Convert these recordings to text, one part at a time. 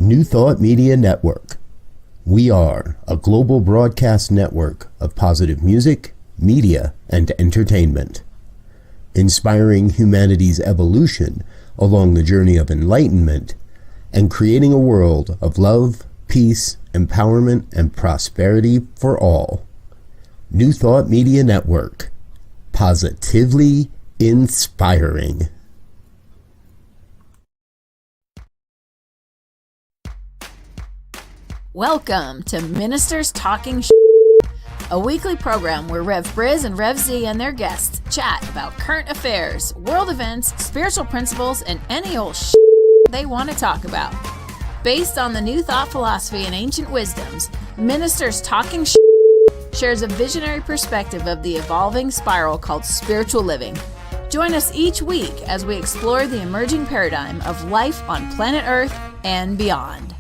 New Thought Media Network. We are a global broadcast network of positive music, media, and entertainment, inspiring humanity's evolution along the journey of enlightenment and creating a world of love, peace, empowerment, and prosperity for all. New Thought Media Network. Positively inspiring. Welcome to Ministers Talking a weekly program where Rev Briz and Rev Z and their guests chat about current affairs, world events, spiritual principles, and any old they want to talk about. Based on the New Thought philosophy and ancient wisdoms, Ministers Talking shares a visionary perspective of the evolving spiral called spiritual living. Join us each week as we explore the emerging paradigm of life on planet Earth and beyond.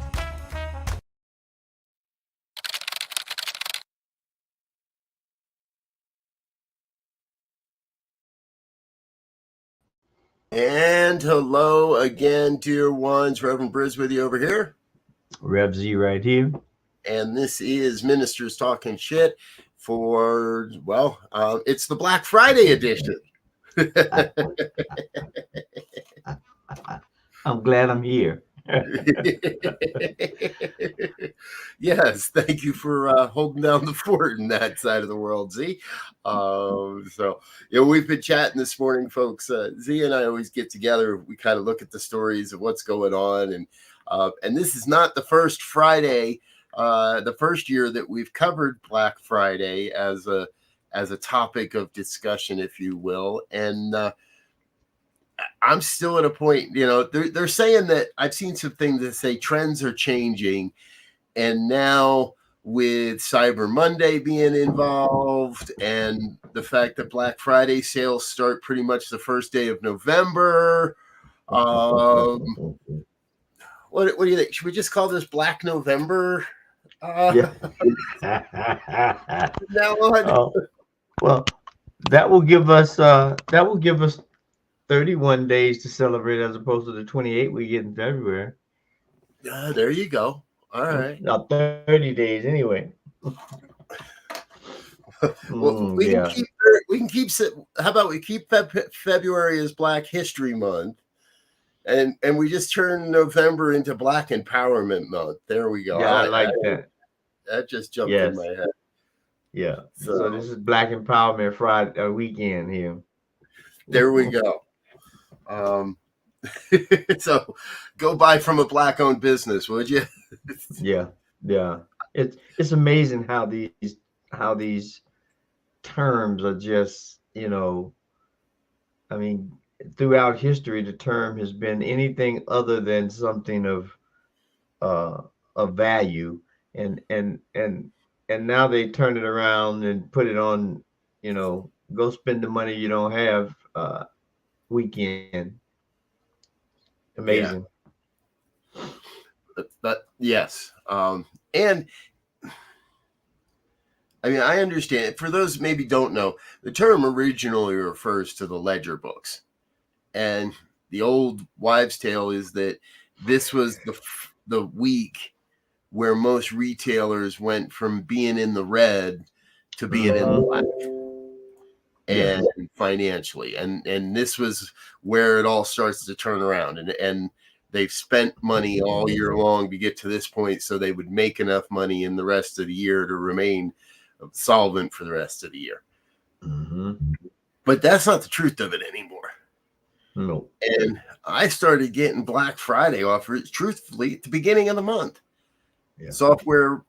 And hello again, dear ones. Reverend Briz with you over here. Rev Z right here. And this is Ministers Talking Shit for, it's the Black Friday edition. I'm glad I'm here. Yes, thank you for holding down the fort in that side of the world, Z. We've been chatting this morning, folks. Z and I always get together. We kind of look at the stories of what's going on, and this is not the first Friday, the first year that we've covered Black Friday as a topic of discussion, if you will, and. I'm still at a point, they're saying that I've seen some things that say trends are changing. And now with Cyber Monday being involved and the fact that Black Friday sales start pretty much the first day of November. What do you think? Should we just call this Black November? Yeah. Now on? Well, that will give us 31 days to celebrate as opposed to the 28 we get in February. There you go. All right. Not 30 days anyway. Well, we can keep. How about we keep February as Black History Month, and we just turn November into Black Empowerment Month. There we go. Yeah, I like that. That just jumped in my head. Yeah. So this is Black Empowerment Friday weekend here. There we go. So go buy from a Black-owned business, would you? Yeah. It's amazing how these terms are just, throughout history, the term has been anything other than something of value, and now they turn it around and put it on, go spend the money you don't have weekend. Amazing. Yeah. But yes. And I understand it. For those maybe don't know, the term originally refers to the ledger books. And the old wives' tale is that this was the week where most retailers went from being in the red to being in the black. And financially, and this was where it all starts to turn around, and they've spent money all year long to get to this point so they would make enough money in the rest of the year to remain solvent for the rest of the year. But that's not the truth of it anymore. No. And I started getting Black Friday offers truthfully at the beginning of the month. Software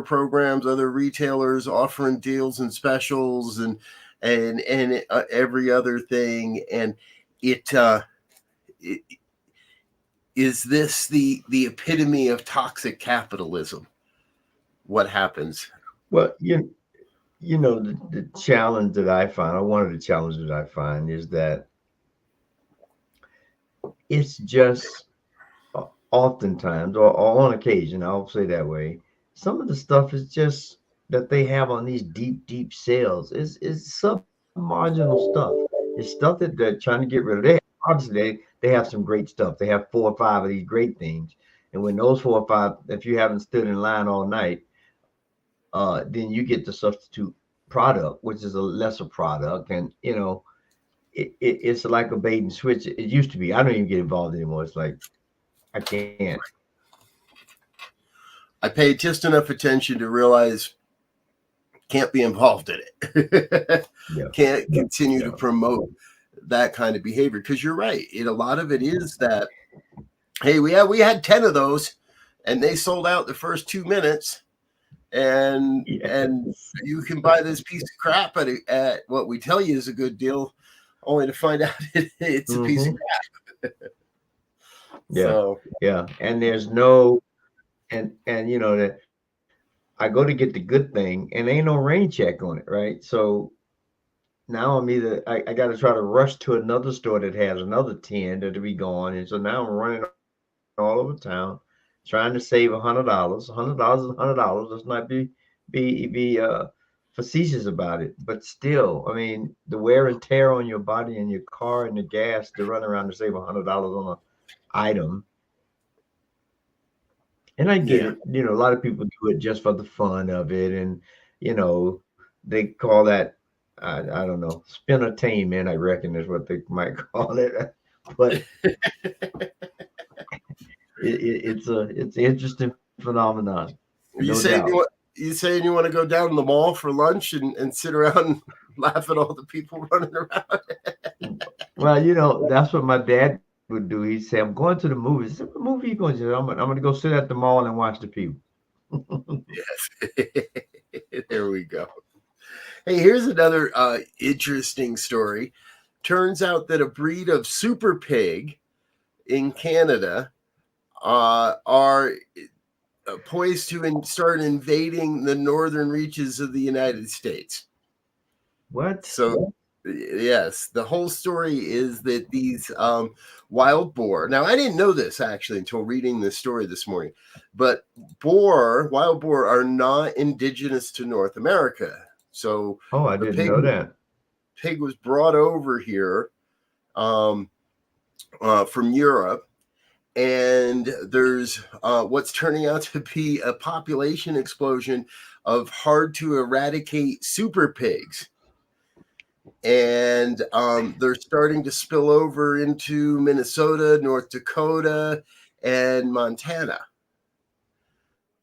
programs, other retailers offering deals and specials and every other thing, and it is this the epitome of toxic capitalism? What happens? Well, the challenge that I find, or one of the challenges I find, is that it's just oftentimes, or on occasion, I'll say that way, some of the stuff is just that they have on these deep sales is sub-marginal stuff. It's stuff that they're trying to get rid of. Obviously, they have some great stuff. They have 4 or 5 of these great things, And when those 4 or 5, if you haven't stood in line all night, then you get the substitute product, which is a lesser product. And, it's like a bait and switch. It used to be. I don't even get involved anymore. It's like, I can't. I paid just enough attention to realize can't be involved in it. Can't continue to promote that kind of behavior, because you're right. A lot of it is that, hey, we had 10 of those and they sold out the first 2 minutes, and you can buy this piece of crap at what we tell you is a good deal, only to find out it's a piece of crap. And there's no, and that I go to get the good thing and ain't no rain check on it, right? So now I got to try to rush to another store that has another 10 that'll be gone, and so now I'm running all over town trying to save $100. $100 is $100. Let's not be facetious about it, but still, I mean, the wear and tear on your body and your car and the gas to run around to save $100 on an item. And I get it. A lot of people do it just for the fun of it, and they call that, I don't know, spinnertainment, I reckon is what they might call it. But it's an interesting phenomenon. You saying you want to go down to the mall for lunch and sit around and laugh at all the people running around? Well, that's what my dad would do. He'd say, "I'm going to the movies." I said, "What movie are you going to?" I'm going to go sit at the mall and watch the people. Yes. There we go. Hey, here's another interesting story. Turns out that a breed of super pig in Canada are poised to start invading the northern reaches of the United States. What? So, yes, the whole story is that these wild boar. Now, I didn't know this actually until reading this story this morning, but wild boar are not indigenous to North America. So, I didn't know that. Pig was brought over here from Europe, and there's what's turning out to be a population explosion of hard to eradicate super pigs. And they're starting to spill over into Minnesota, North Dakota, and Montana.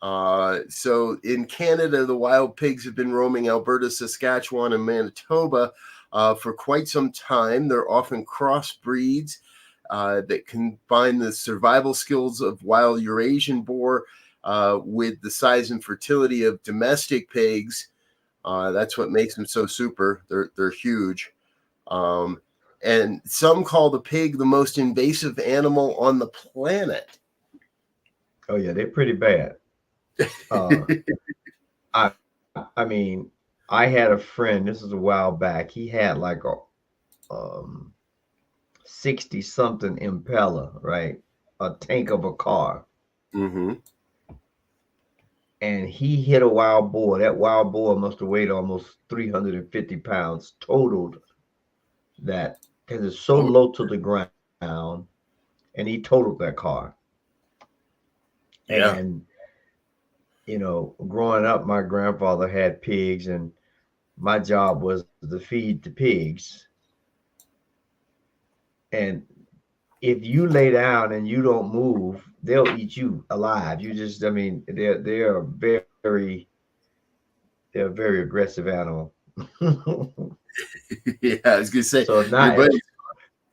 So in Canada, the wild pigs have been roaming Alberta, Saskatchewan, and Manitoba for quite some time. They're often crossbreeds that combine the survival skills of wild Eurasian boar with the size and fertility of domestic pigs. That's what makes them so super. They're huge. And some call the pig the most invasive animal on the planet. Oh yeah, they're pretty bad. I mean, I had a friend, this is a while back, he had like a 60 something Impala, right? A tank of a car. Mm-hmm. And he hit a wild boar. That wild boar must have weighed almost 350 pounds, totaled that, because it's so low to the ground, and he totaled that car. Yeah. And growing up, my grandfather had pigs, and my job was to feed the pigs. And if you lay down and you don't move, they'll eat you alive. They're very aggressive animal. Yeah, I was gonna say, so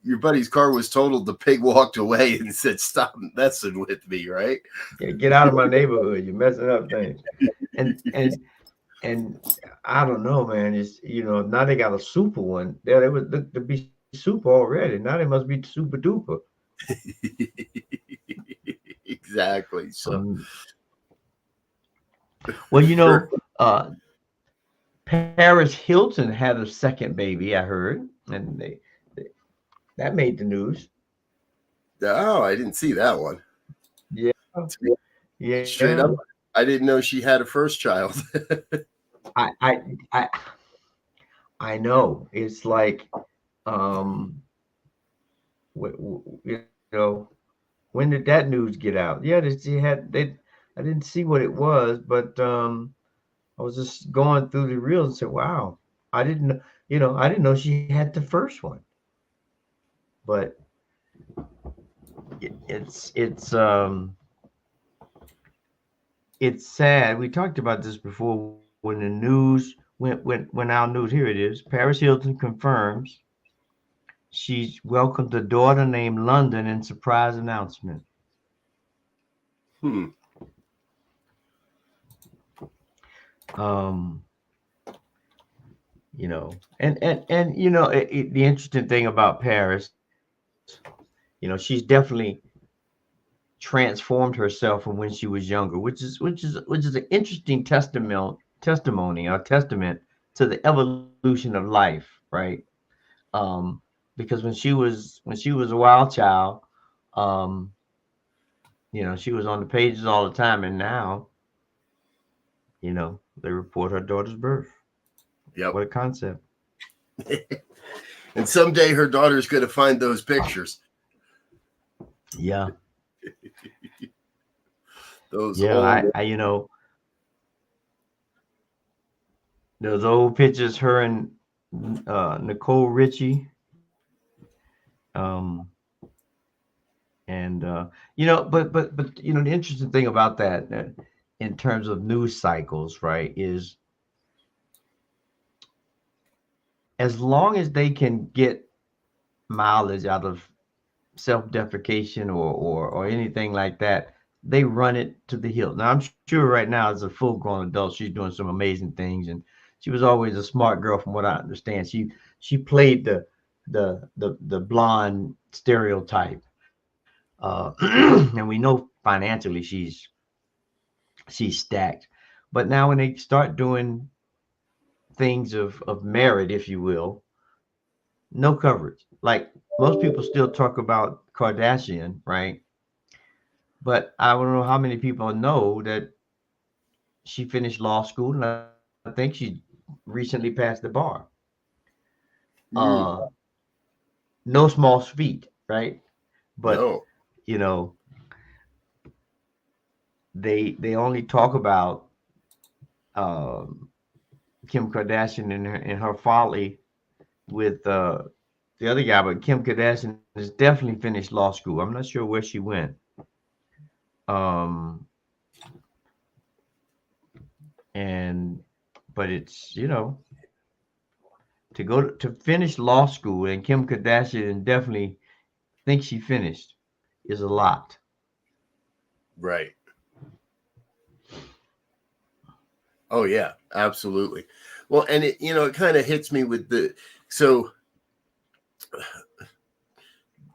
your buddy's car was totaled. The pig walked away and said, "Stop messing with me!" Right? Yeah, get out of my neighborhood. You're messing up things. And I don't know, man. It's now they got a super one. There they would look to be super already. Now they must be super duper. Exactly. So, well, Paris Hilton had a second baby, I heard, and that made the news. Oh, I didn't see that one. Yeah. Straight up, I didn't know she had a first child. I know. It's like, when when did that news get out? Yeah, I didn't see what it was, but I was just going through the reels and said, wow, I didn't know, I didn't know she had the first one. But it's sad. We talked about this before when the news when our news, here it is. Paris Hilton confirms she's welcomed a daughter named London in surprise announcement. Hmm. Um, the interesting thing about Paris, she's definitely transformed herself from when she was younger, which is an interesting testimony or testament to the evolution of life, right? Um, because when she was a wild child, um, she was on the pages all the time, and now, they report her daughter's birth. Yep. What a concept! And someday her daughter's going to find those pictures. Yeah. Those Yeah, old. those old pictures, her and Nicole Richie. Um, and but the interesting thing about that, in terms of news cycles, right, is as long as they can get mileage out of self-deprecation or anything like that, they run it to the hill. Now I'm sure right now as a full-grown adult, she's doing some amazing things, and she was always a smart girl, from what I understand. She played the blonde stereotype, and we know financially she's stacked. But now when they start doing things of merit, if you will, no coverage. Like most people still talk about Kardashian, right? But I don't know how many people know that she finished law school, and I think she recently passed the bar. Uh, Mm, no small feat, right? But no. you know, they only talk about um, Kim Kardashian and her folly with the other guy, but Kim Kardashian has definitely finished law school. I'm not sure where she went. Um, and but it's to go to finish law school, and Kim Kardashian definitely thinks she finished, is a lot. Right. Oh yeah, absolutely. Well, and it kind of hits me with so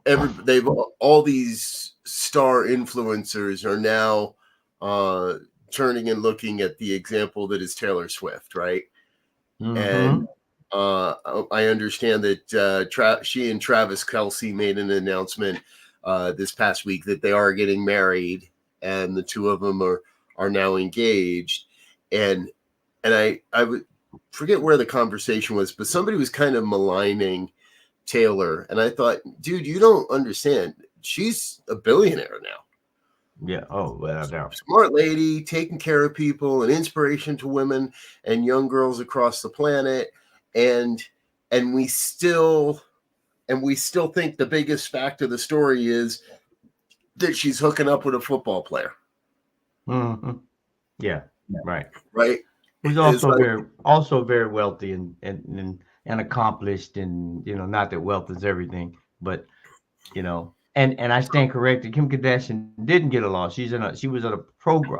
they've all these star influencers are now uh turning and looking at the example that is Taylor Swift, right? And Mm-hmm. I understand that she and Travis Kelce made an announcement this past week that they are getting married, and the two of them are now engaged. And I would forget where the conversation was, but somebody was kind of maligning Taylor, and I thought, dude, you don't understand. She's a billionaire now. Yeah. Oh, well, no. Smart lady, taking care of people, an inspiration to women and young girls across the planet, and and we still think the biggest fact of the story is that she's hooking up with a football player, Mm-hmm. Yeah. Right. right? Who's It's like, also very wealthy and accomplished, and not that wealth is everything, but and I stand corrected. Kim Kardashian didn't get a law. She was in a program,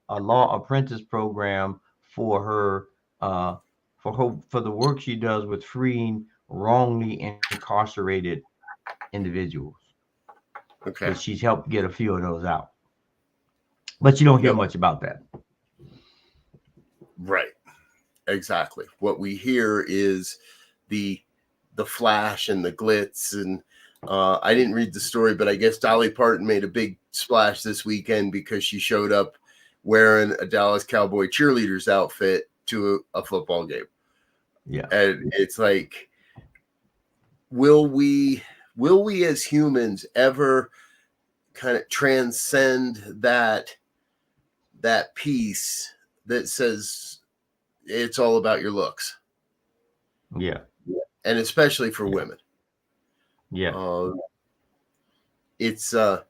a law apprentice program for her, for the work she does with freeing wrongly incarcerated individuals. okay, But she's helped get a few of those out. But you don't hear no, much about that. right, exactly. What we hear is the flash and the glitz, and I didn't read the story, but I guess Dolly Parton made a big splash this weekend because she showed up wearing a Dallas Cowboy cheerleader's outfit to a football game. Yeah. And it's like, will we as humans ever kind of transcend that piece that says it's all about your looks. Yeah. And especially for women. Yeah. It's a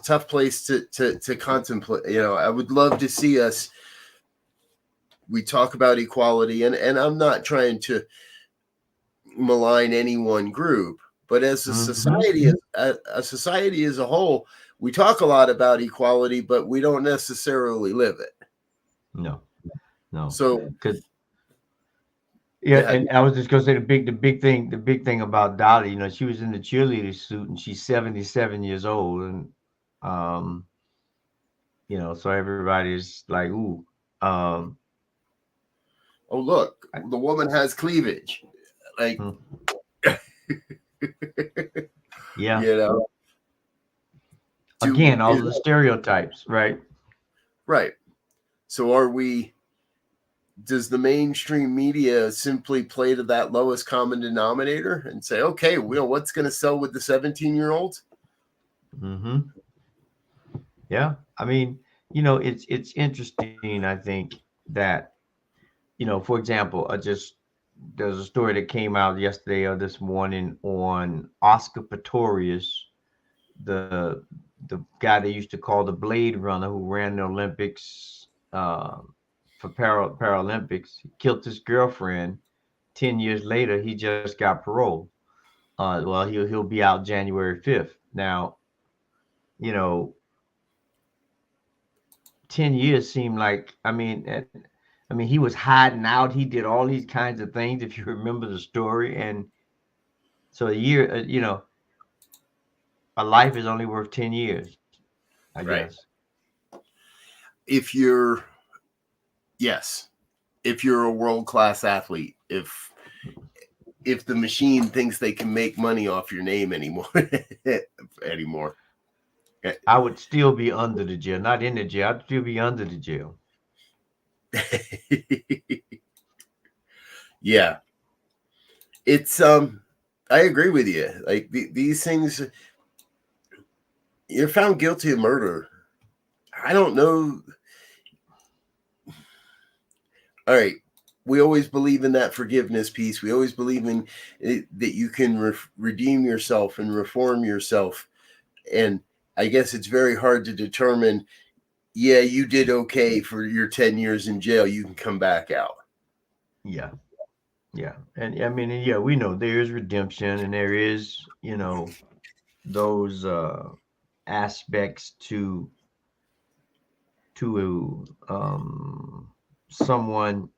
tough place to contemplate. I would love to see us. We talk about equality, and I'm not trying to malign any one group, but as a society, a society as a whole, we talk a lot about equality, but we don't necessarily live it. No. So, yeah, and I was just gonna say the big thing about Dolly, she was in the cheerleader suit, and she's 77 years old, and so everybody's like, ooh, oh look, the woman has cleavage, like, yeah, again, all the stereotypes, right? Right. So does the mainstream media simply play to that lowest common denominator and say, okay, what's going to sell with the 17-year-olds? Yeah. I mean, it's interesting. I think that, for example, there's a story that came out yesterday or this morning on Oscar Pistorius, the guy they used to call the Blade Runner, who ran the Olympics for Paralympics. He killed his girlfriend. 10 years later, he just got parole. Well, he'll be out January 5th. Now, 10 years seemed like, I mean, he was hiding out. He did all these kinds of things, if you remember the story. And so a year, a life is only worth 10 years, I guess. If you're a world-class athlete, if the machine thinks they can make money off your name anymore, I would still be under the jail, not in the jail. I'd still be under the jail. Yeah. It's I agree with you. Like these things, you're found guilty of murder. I don't know. All right. We always believe in that forgiveness piece. We always believe in that you can redeem yourself and reform yourself. And I guess it's very hard to determine, yeah, you did okay for your 10 years in jail. You can come back out. Yeah. Yeah. And I mean, yeah, we know there is redemption, and there is, those aspects to someone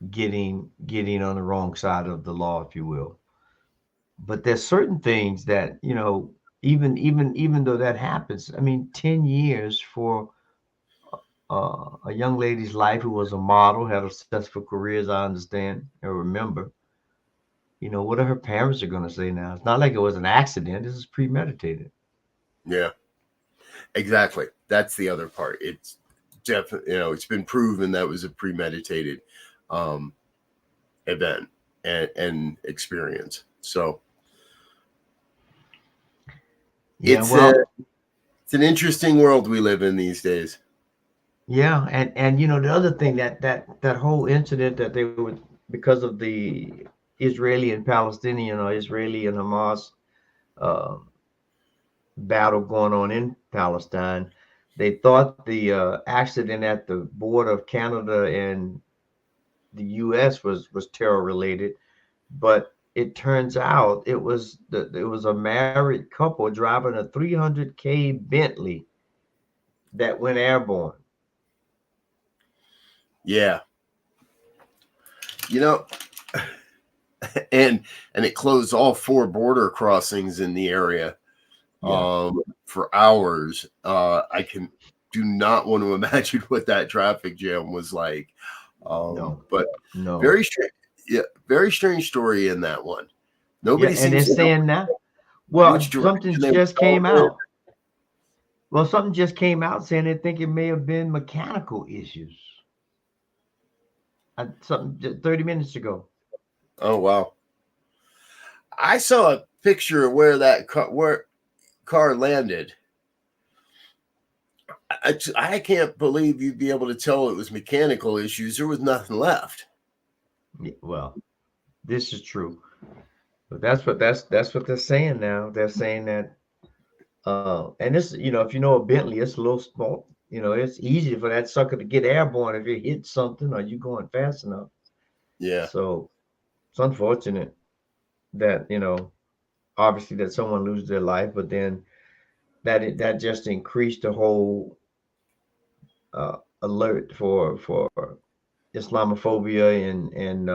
getting on the wrong side of the law, if you will. But there's certain things that, even though that happens, I mean, 10 years for a young lady's life who was a model, had a successful career, as I understand and remember. What are her parents are going to say now? It's not like it was an accident. This is premeditated. Yeah, exactly. That's the other part. It's definitely, it's been proven that was a premeditated event and experience. So it's an interesting world we live in these days. Yeah, and the other thing that whole incident that they were, because of the Israeli and Palestinian, or Israeli and Hamas battle going on in Palestine, they thought the accident at the border of Canada and the U.S. was terror related, but it turns out it was a married couple driving a 300K Bentley that went airborne. Yeah. And it closed all 4 border crossings in the area for hours. I do not want to imagine what that traffic jam was like. But very strange. Yeah, very strange story in that one. Nobody seems and they're saying that. Well, something just came out. Well, something just came out saying they think it may have been mechanical issues. Something 30 minutes ago. Oh, wow. I saw picture of where that car landed, I can't believe you'd be able to tell it was mechanical issues. There was nothing left. Well, this is true, but that's what they're saying now. They're saying that, and this, if you know a Bentley, it's a little small. It's easy for that sucker to get airborne if it hits something or you going fast enough. Yeah. So it's unfortunate that obviously that someone loses their life, but then that just increased the whole alert for Islamophobia and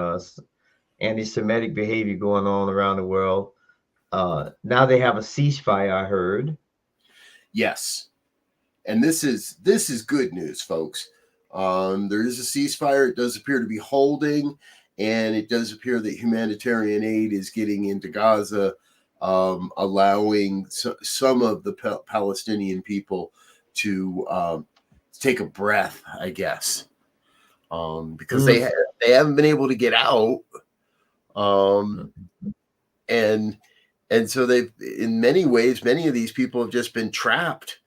anti-Semitic behavior going on around the world. Now they have a ceasefire, I heard. Yes, and this is good news, folks. There is a ceasefire. It does appear to be holding, and it does appear that humanitarian aid is getting into Gaza, allowing some of the Palestinian people to take a breath, I guess, because they haven't been able to get out, and so they've, in many ways, many of these people have just been trapped.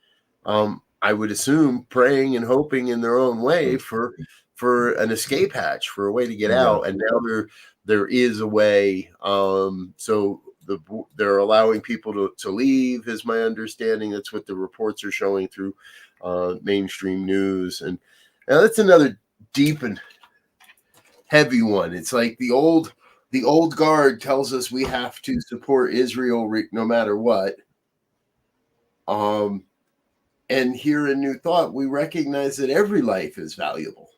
I would assume praying and hoping in their own way for an escape hatch, for a way to get out, and now there is a way. So they're allowing people to leave, is my understanding. That's what the reports are showing through mainstream news, and that's another deep and heavy one. It's like the old guard tells us we have to support Israel no matter what. And here in New Thought, we recognize that every life is valuable.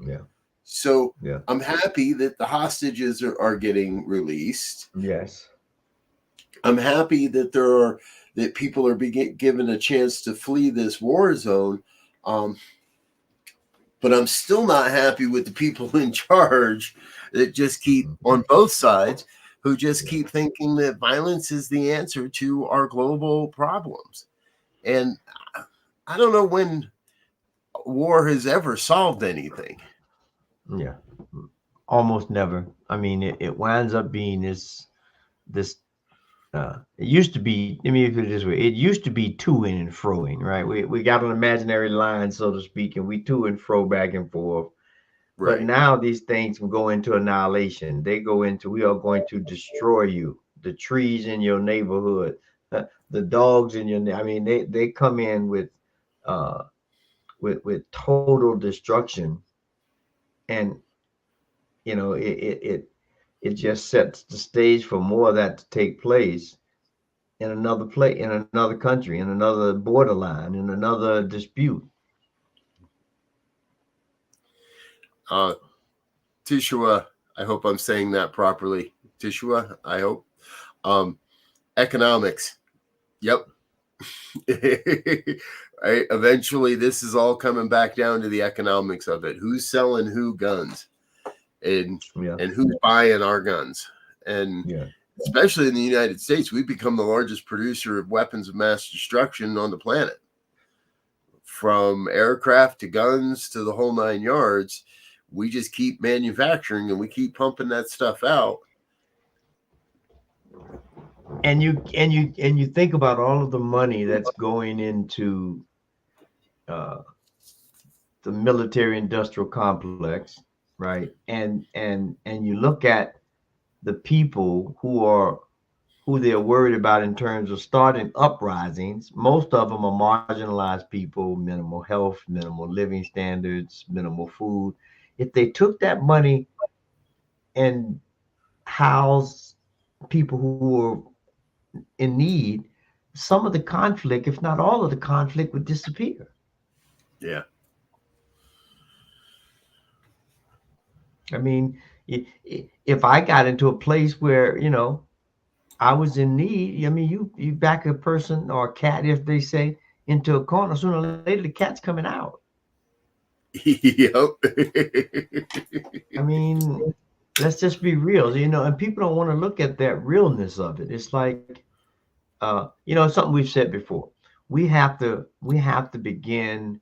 Yeah. So I'm happy that the hostages are getting released. Yes. I'm happy that that people are being given a chance to flee this war zone. But I'm still not happy with the people in charge that just keep, on both sides, who just keep thinking that violence is the answer to our global problems. And I don't know when war has ever solved anything. Yeah, almost never. I mean, it winds up being this. It used to be. Let me put it this way: it used to be to-ing and fro-ing, right? We got an imaginary line, so to speak, and we to and fro back and forth. Right. But now these things can go into annihilation. They go into, we are going to destroy you. The trees in your neighborhood, the dogs in your. I mean, they come in with total destruction, and it just sets the stage for more of that to take place in another in another country, in another borderline, in another dispute. Tishua, I hope I'm saying that properly. Tishua, I hope. Economics. Yep. Right? Eventually, this is all coming back down to the economics of it. Who's selling who guns, and who's buying our guns, and especially in the United States, we've become the largest producer of weapons of mass destruction on the planet, from aircraft to guns to the whole nine yards. We just keep manufacturing and we keep pumping that stuff out. And you think about all of the money that's going into the military industrial complex, right? And you look at the people who they're worried about in terms of starting uprisings. Most of them are marginalized people, minimal health, minimal living standards, minimal food. If they took that money and housed people who are in need, some of the conflict, if not all of the conflict, would disappear. Yeah. I mean, if I got into a place where, I was in need, I mean, you back a person or a cat, if they say, into a corner, sooner or later, the cat's coming out. Yep. I mean, let's just be real, and people don't want to look at that realness of it. It's like, something we've said before. We have to begin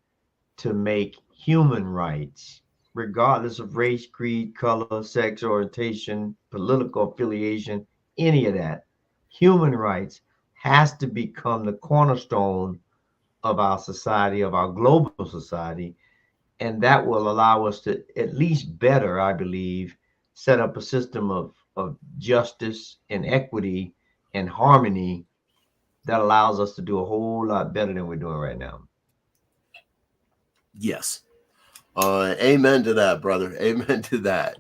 to make human rights, regardless of race, creed, color, sex, orientation, political affiliation, any of that, human rights has to become the cornerstone of our society, of our global society. And that will allow us to at least better, I believe, set up a system of justice and equity and harmony that allows us to do a whole lot better than we're doing right now. Yes. Amen to that, brother. Amen to that.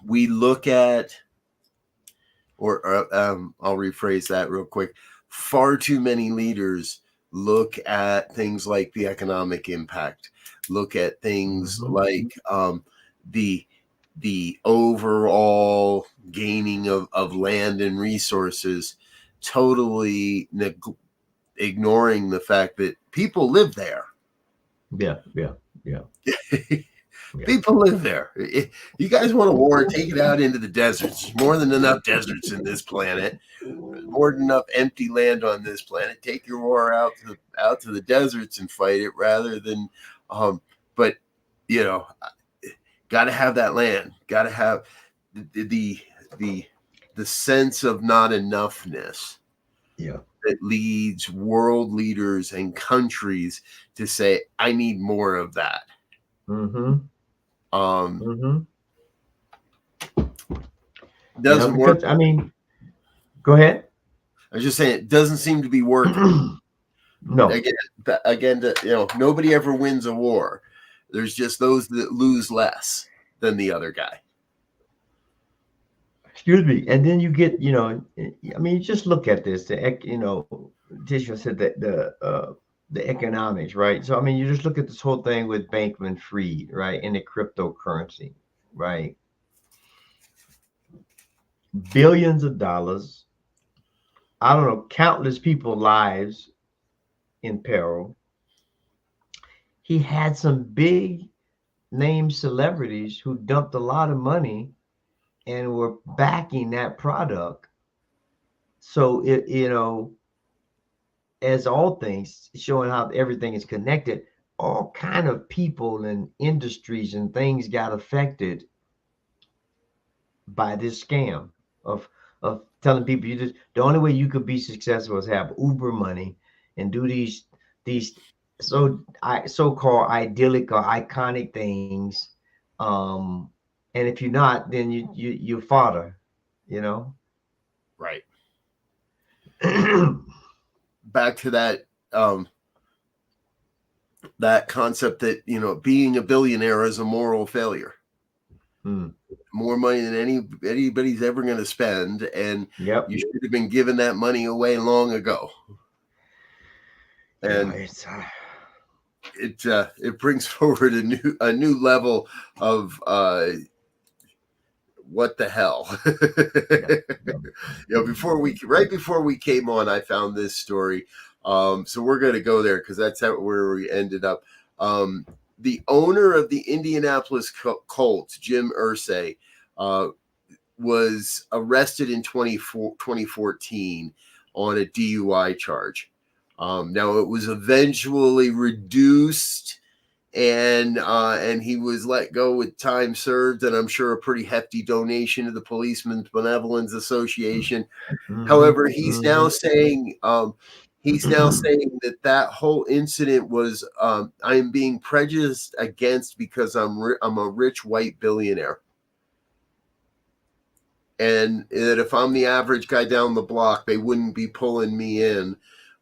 We look at, I'll rephrase that real quick. Far too many leaders look at things like the economic impact, look at things like the overall gaining of land and resources, totally ignoring the fact that people live there. Yeah. People live there. You guys want a war, take it out into the deserts. There's more than enough deserts in this planet. There's more than enough empty land on this planet. Take your war out to the deserts and fight it, rather than but got to have that land. Got to have the sense of not enoughness. Yeah. That leads world leaders and countries to say, I need more of that. Doesn't work. I mean, go ahead. I was just saying, it doesn't seem to be working. No. Again, nobody ever wins a war. There's just those that lose less than the other guy. Excuse me. And then you get, I mean, just look at this. Tisha said that the economics, right? So I mean, you just look at this whole thing with Bankman-Fried, right, and the cryptocurrency, right? Billions of dollars. I don't know, countless people's lives in peril. He had some big name celebrities who dumped a lot of money and were backing that product. So as all things, showing how everything is connected, all kind of people and industries and things got affected by this scam of telling people the only way you could be successful is have Uber money and do these so-called idyllic or iconic things, and if you're not, then you fodder, right. Back to that that concept that being a billionaire is a moral failure. More money than anybody's ever going to spend, and you should have been giving that money away long ago. And it brings forward a new level of what the hell. Right before we came on, I found this story. So we're going to go there because that's where we ended up. The owner of the Indianapolis Colts, Jim Irsay, was arrested in 2014 on a DUI charge. Now it was eventually reduced, and he was let go with time served, and I'm sure a pretty hefty donation to the Policemen's Benevolence Association. However, he's now saying that whole incident was I am being prejudiced against because I'm a rich white billionaire, and that if I'm the average guy down the block, they wouldn't be pulling me in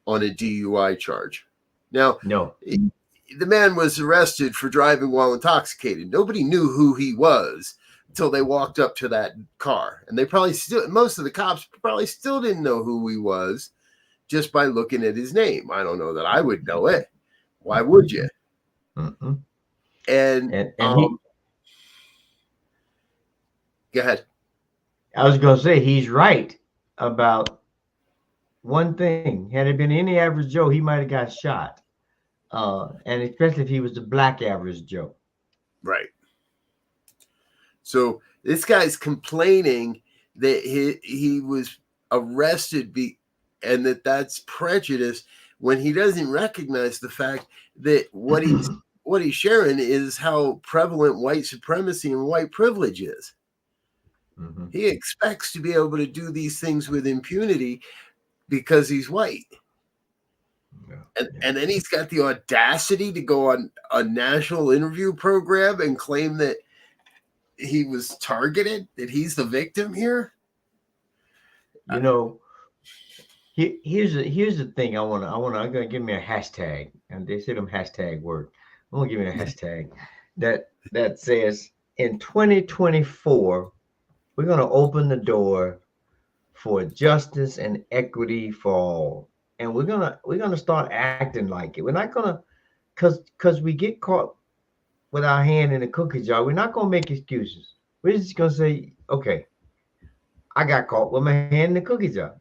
on a DUI charge. Now, no, the man was arrested for driving while intoxicated. Nobody knew who he was until they walked up to that car, and most of the cops probably still didn't know who he was just by looking at his name. I don't know that I would know it. Why would you? And go ahead. I was going to say he's right about one thing. Had it been any average Joe, he might have got shot. And especially if he was the black average Joe. Right. So this guy's complaining that he was arrested and that's prejudice, when he doesn't recognize the fact that what he's sharing is how prevalent white supremacy and white privilege is. Mm-hmm. He expects to be able to do these things with impunity because he's white. And then he's got the audacity to go on a national interview program and claim that he was targeted, that he's the victim here. You know, here's the thing. I'm gonna give me a hashtag, and they say them hashtag work. I'm gonna give me a hashtag that says in 2024 we're gonna open the door for justice and equity for all, and we're gonna start acting like it. We're not gonna, cause we get caught with our hand in the cookie jar. We're not gonna make excuses. We're just gonna say, okay, I got caught with my hand in the cookie jar.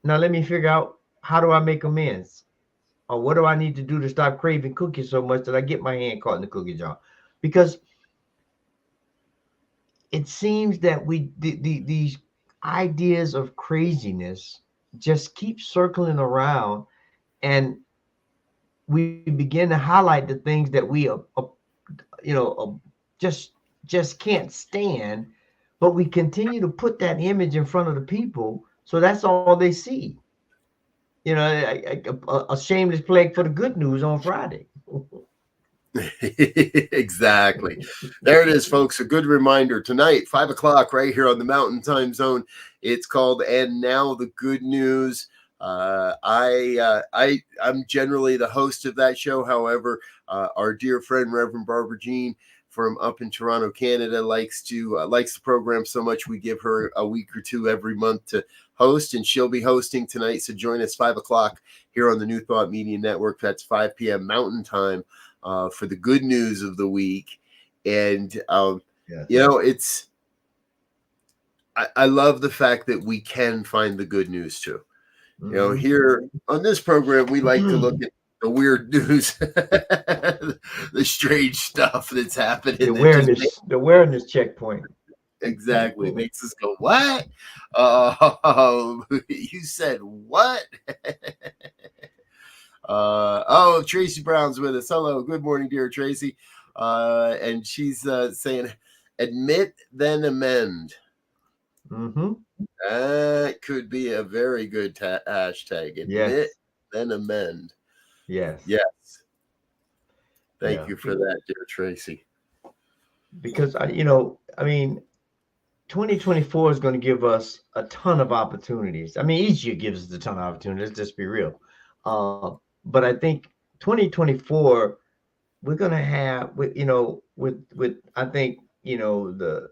Now let me figure out, how do I make amends? Or what do I need to do to stop craving cookies so much that I get my hand caught in the cookie jar? Because it seems that these ideas of craziness just keep circling around, and we begin to highlight the things that we just can't stand, but we continue to put that image in front of the people, so that's all they see. A shameless plug for the good news on Friday. Exactly. There it is, folks. A good reminder tonight, 5:00, right here on the Mountain Time Zone. It's called "And Now the Good News." I'm generally the host of that show. However, our dear friend Reverend Barbara Jean from up in Toronto, Canada, likes the program so much we give her a week or two every month to host, and she'll be hosting tonight. So join us 5:00 here on the New Thought Media Network. That's 5 p.m. Mountain Time. For the good news of the week. And, it's, I love the fact that we can find the good news too. Mm-hmm. Here on this program, we like to look at the weird news, the strange stuff that's happening. The awareness checkpoint. Exactly. Makes us go, what? You said what? Tracy Brown's with us. Hello, good morning, dear Tracy. And she's saying, admit then amend. Mm-hmm. That could be a very good hashtag. Admit then amend. Yes. Thank you for that, dear Tracy. Because 2024 is going to give us a ton of opportunities. I mean, each year gives us a ton of opportunities. Let's just be real. But I think 2024, we're going to have, I think, the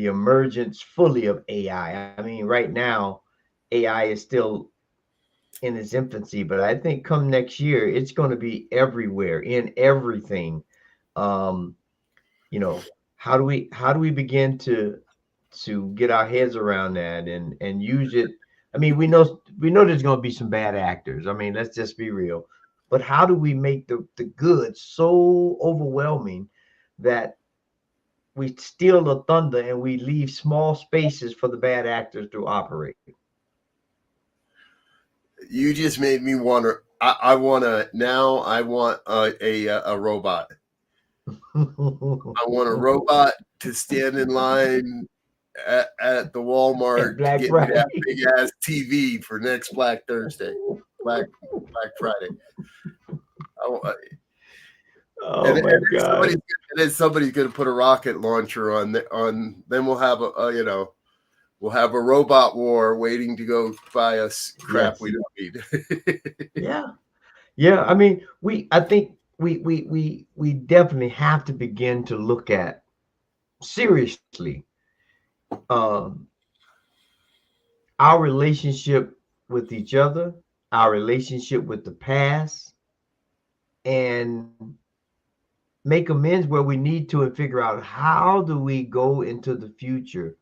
emergence fully of AI. I mean, right now, AI is still in its infancy, but I think come next year, it's going to be everywhere, in everything. How do we begin to get our heads around that and use it? I mean, we know there's going to be some bad actors. I mean, let's just be real. But how do we make the good so overwhelming that we steal the thunder and we leave small spaces for the bad actors to operate? You just made me wonder. I want a robot. I want a robot to stand in line at the Walmart to get me that big ass TV for next Black Thursday, Black Friday. My God! And then somebody's going to put a rocket launcher on. Then we'll have we'll have a robot war waiting to go buy us crap we don't need. Yeah. I mean, I think we definitely have to begin to look at seriously our relationship with each other, our relationship with the past, and make amends where we need to, and figure out how do we go into the future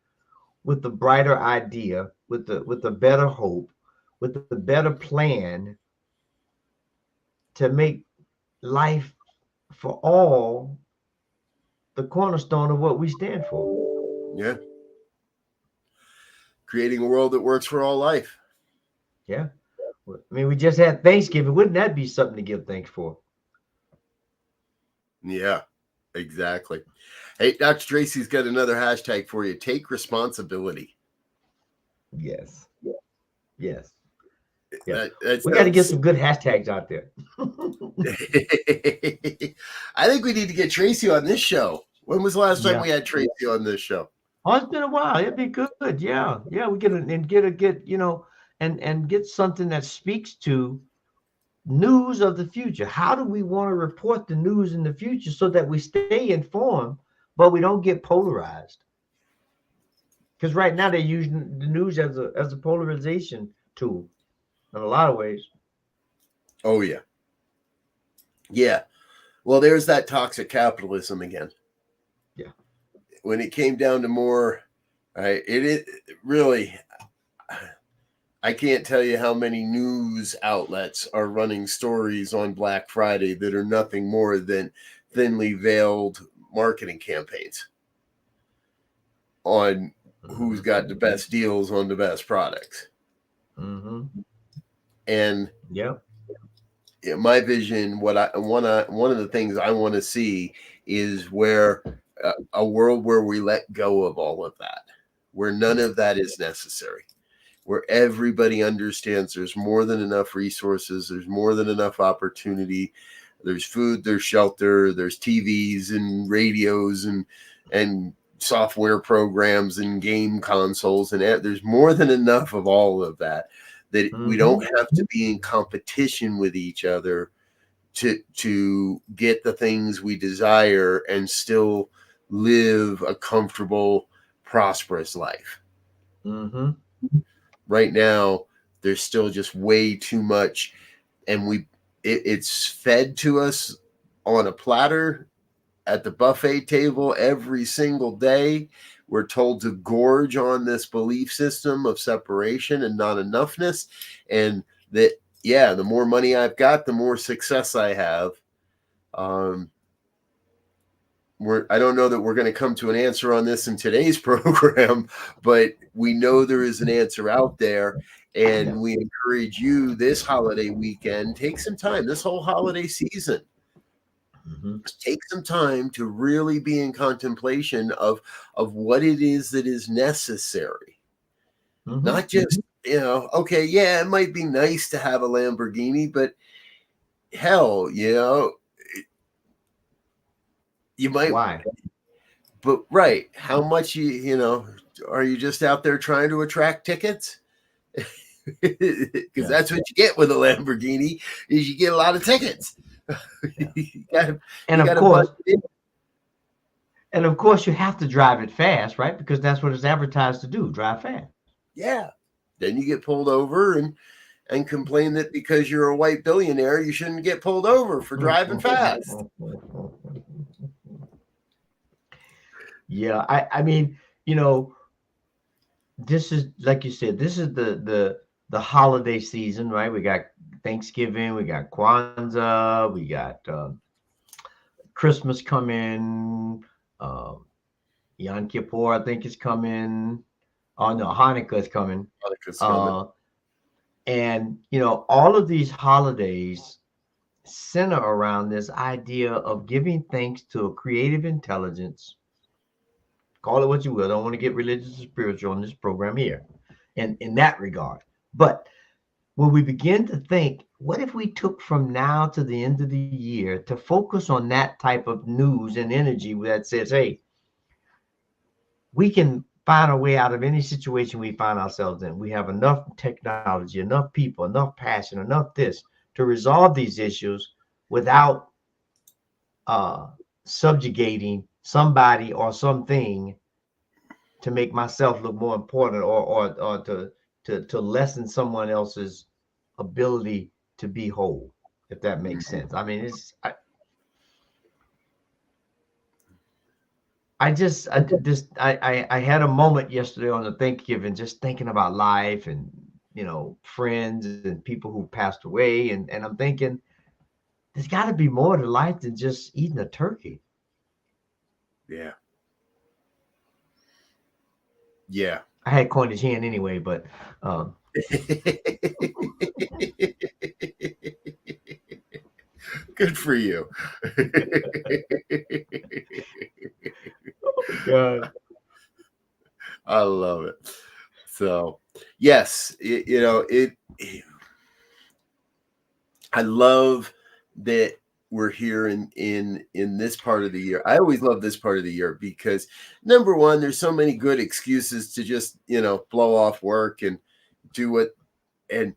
with the brighter idea, with the better hope, with the better plan to make life for all the cornerstone of what we stand for. Yeah. Creating a world that works for all life. Yeah. I mean, we just had Thanksgiving. Wouldn't that be something to give thanks for? Yeah. Exactly. Hey, Dr. Tracy's got another hashtag for you. Take responsibility. Yes. Yes. That We got to get sounds... some good hashtags out there. I think we need to get Tracy on this show. When was the last time we had Tracy on this show? Oh, it's been a while. It'd be good. Yeah. We and get something that speaks to news of the future. How do we want to report the news in the future so that we stay informed, but we don't get polarized? Because right now they're using the news as a polarization tool in a lot of ways. Oh yeah. Yeah. Well, there's that toxic capitalism again. Yeah. When it came down to more, right, it really, I can't tell you how many news outlets are running stories on Black Friday that are nothing more than thinly veiled marketing campaigns on who's got the best deals on the best products. Mm-hmm. And yeah, my vision, one of the things I want to see is where a world where we let go of all of that, where none of that is necessary, where everybody understands there's more than enough resources, there's more than enough opportunity, there's food, there's shelter, there's TVs and radios and software programs and game consoles, and there's more than enough of all of that we don't have to be in competition with each other to get the things we desire and still live a comfortable, prosperous life. Mm-hmm. Right now, there's still just way too much, and it's fed to us on a platter at the buffet table every single day. We're told to gorge on this belief system of separation and not enoughness, and that, yeah, the more money I've got, the more success I have. I don't know that we're going to come to an answer on this in today's program, but we know there is an answer out there, and we encourage you this holiday weekend, take some time, this whole holiday season, take some time to really be in contemplation of what it is that is necessary. Not just, okay, yeah, it might be nice to have a Lamborghini, but hell, you might. Why? But right, how much are you just out there trying to attract tickets? Because that's what you get with a Lamborghini, is you get a lot of tickets. And of course you have to drive it fast, right? Because that's what it's advertised to do, drive fast. Yeah. Then you get pulled over and complain that because you're a white billionaire, you shouldn't get pulled over for driving fast. Yeah, I mean, this is, like you said, this is the holiday season, right? We got Thanksgiving, we got Kwanzaa, we got Christmas coming, Yom Kippur, I think, is coming. Oh no, Hanukkah is coming. Hanukkah's coming. And all of these holidays center around this idea of giving thanks to a creative intelligence. Call it what you will. I don't want to get religious or spiritual on this program here, in that regard. But when we begin to think, what if we took from now to the end of the year to focus on that type of news and energy that says, hey, we can find a way out of any situation we find ourselves in. We have enough technology, enough people, enough passion, enough this to resolve these issues without subjugating somebody or something to make myself look more important or to lessen someone else's ability to be whole, if that makes sense. I mean, I had a moment yesterday on the Thanksgiving, just thinking about life and, friends and people who passed away. And I'm thinking, there's got to be more to life than just eating a turkey. Yeah. Yeah. I had Cornish hen anyway, but Good for you. God. I love it. So, yes, I love that we're here in this part of the year. I always love this part of the year because number one, there's so many good excuses to just, blow off work and do what. And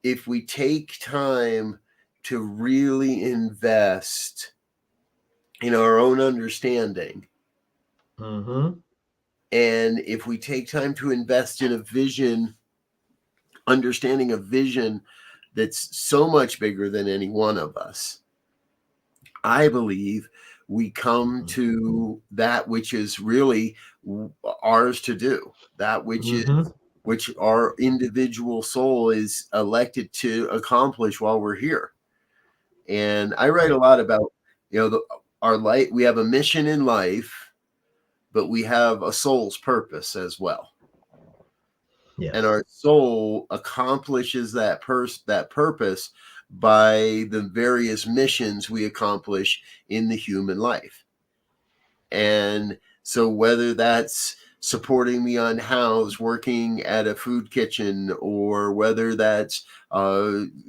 if we take time to really invest in our own understanding, Mm-hmm. and if we take time to invest in a vision, understanding a vision that's so much bigger than any one of us, I believe we come to that which is really ours to do, that which is Mm-hmm. which our individual soul is elected to accomplish while we're here. And I write a lot about, our life. We have a mission in life, but we have a soul's purpose as well. Yes. And our soul accomplishes that purpose by the various missions we accomplish in the human life. And so whether that's supporting the unhoused, working at a food kitchen, or whether that's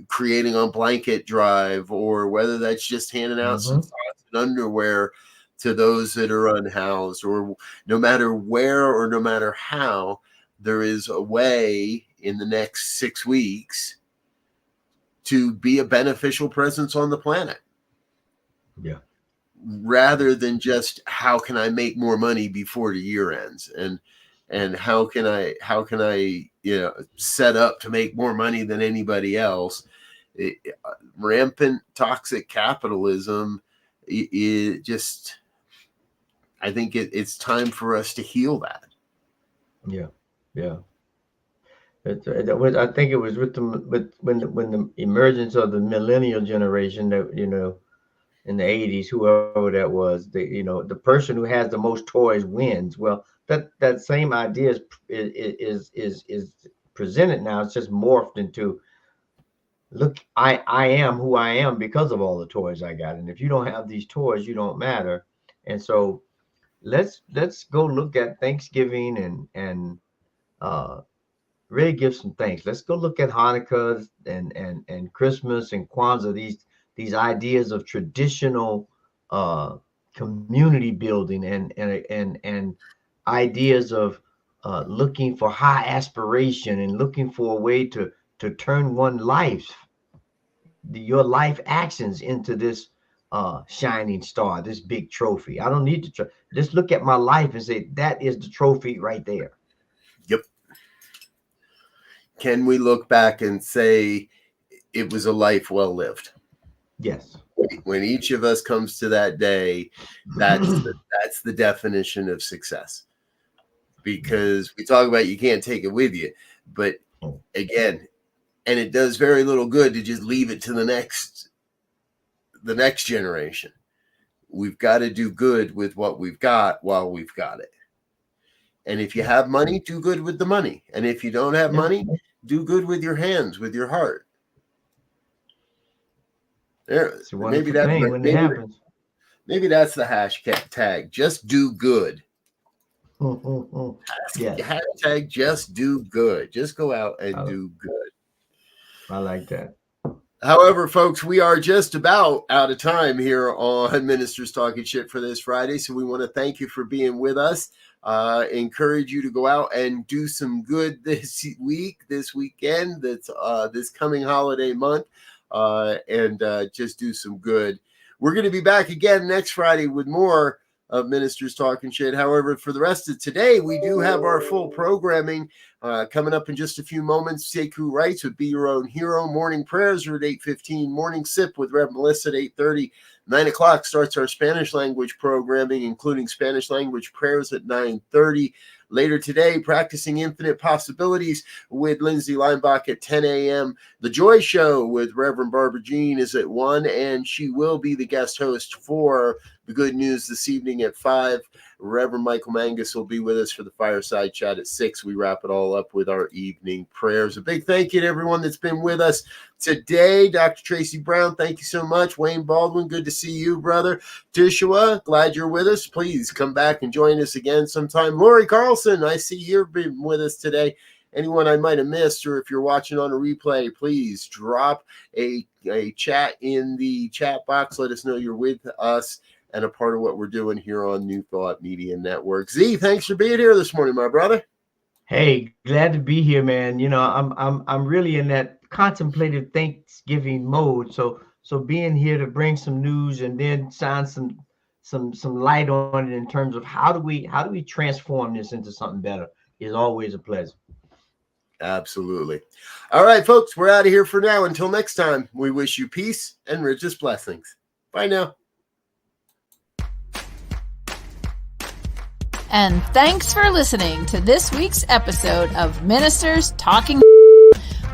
creating a blanket drive, or whether that's just handing out some socks and underwear to those that are unhoused, or no matter where or no matter how, there is a way in the next 6 weeks to be a beneficial presence on the planet. Yeah. Rather than just how can I make more money before the year ends, and how can I set up to make more money than anybody else. Rampant toxic capitalism, it just, I think it's time for us to heal that. Yeah. Yeah. I think it was when the emergence of the millennial generation that in the 80s, whoever that was, the person who has the most toys wins. Well, that same idea is presented now. It's just morphed into, look, I am who I am because of all the toys I got, and if you don't have these toys, you don't matter. And so let's go look at Thanksgiving and really give some thanks. Let's go look at Hanukkah and Christmas and Kwanzaa. These ideas of traditional community building and ideas of looking for high aspiration and looking for a way to turn your life actions into this shining star, this big trophy. I don't need to just look at my life and say that is the trophy right there. Yep. Can we look back and say it was a life well lived? Yes. When each of us comes to that day, that's the definition of success. Because we talk about you can't take it with you, but again, and it does very little good to just leave it to the next generation. We've got to do good with what we've got while we've got it. And if you have money, do good with the money. And if you don't have money, do good with your hands, with your heart. There, it's a wonderful thing when it happens. Maybe that's the hashtag. Just do good. Yes. Hashtag just do good. Just go out and do good. I like that. However, folks, we are just about out of time here on Ministers Talking Shit for this Friday. So we want to thank you for being with us. Encourage you to go out and do some good this weekend, that's this coming holiday month, and just do some good. We're going to be back again next Friday with more of Ministers Talking Shit. However, for the rest of today, we do have our full programming coming up in just a few moments. Sekou Writes with Be Your Own Hero. Morning prayers are at 8:15. Morning sip with Rev Melissa at 8:30. 9 o'clock starts our Spanish language programming, including Spanish language prayers at 9:30. Later today, Practicing Infinite Possibilities with Lindsay Leinbach at 10 a.m. The Joy Show with Reverend Barbara Jean is at 1, and she will be the guest host for the good news this evening at 5. Reverend Michael Mangus will be with us for the fireside chat at 6. We wrap it all up with our evening prayers. A big thank you to everyone that's been with us today. Dr. Tracy Brown, thank you so much. Wayne Baldwin, good to see you, brother. Tishua, glad you're with us. Please come back and join us again sometime. Lori Carlson, I see you've been with us today. Anyone I might have missed, or if you're watching on a replay, please drop a chat in the chat box. Let us know you're with us and a part of what we're doing here on New Thought Media Network. Z, thanks for being here this morning, my brother. Hey, glad to be here, man. You know, I'm really in that contemplative Thanksgiving mode. So being here to bring some news and then shine some light on it in terms of how do we transform this into something better is always a pleasure. Absolutely. All right, folks, we're out of here for now. Until next time, we wish you peace and richest blessings. Bye now. And thanks for listening to this week's episode of Ministers Talking.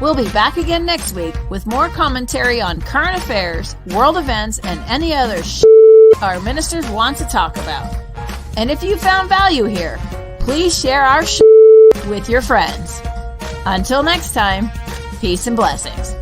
We'll be back again next week with more commentary on current affairs, world events, and any other our ministers want to talk about. And if you found value here, please share our with your friends. Until next time, peace and blessings.